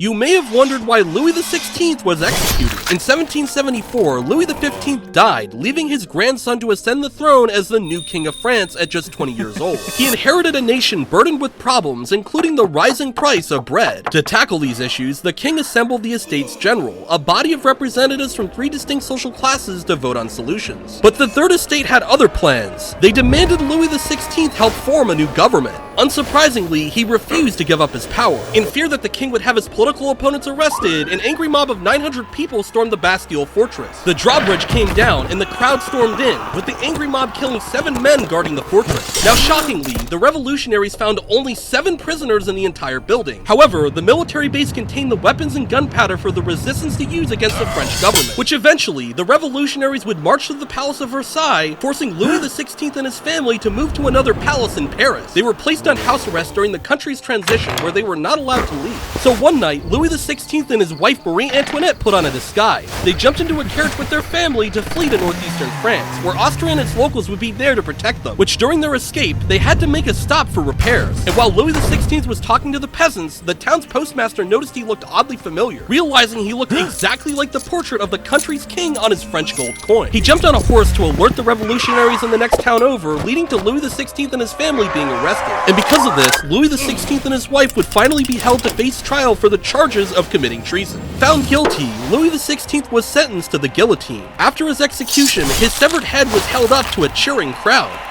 You may have wondered why Louis XVI was executed. In 1774, Louis XV died, leaving his grandson to ascend the throne as the new King of France at just 20 years old. He inherited a nation burdened with problems, including the rising price of bread. To tackle these issues, the king assembled the Estates General, a body of representatives from three distinct social classes to vote on solutions. But the Third Estate had other plans. They demanded Louis XVI help form a new government. Unsurprisingly, he refused to give up his power. In fear that the king would have his political opponents arrested, an angry mob of 900 people stormed the Bastille fortress. The drawbridge came down, and the crowd stormed in, with the angry mob killing 7 men guarding the fortress. Now shockingly, the revolutionaries found only 7 prisoners in the entire building. However, the military base contained the weapons and gunpowder for the resistance to use against the French government, which eventually, the revolutionaries would march to the palace of Versailles, forcing Louis XVI and his family to move to another palace in Paris. They were placed on house arrest during the country's transition, where they were not allowed to leave. So one night, Louis XVI and his wife Marie Antoinette put on a disguise. They jumped into a carriage with their family to flee to northeastern France, where Austria and its locals would be there to protect them, which during their escape, they had to make a stop for repairs. And while Louis XVI was talking to the peasants, the town's postmaster noticed he looked oddly familiar, realizing he looked exactly like the portrait of the country's king on his French gold coin. He jumped on a horse to alert the revolutionaries in the next town over, leading to Louis XVI and his family being arrested. And because of this, Louis XVI and his wife would finally be held to face trial for the charges of committing treason. Found guilty, Louis XVI was sentenced to the guillotine. After his execution, his severed head was held up to a cheering crowd.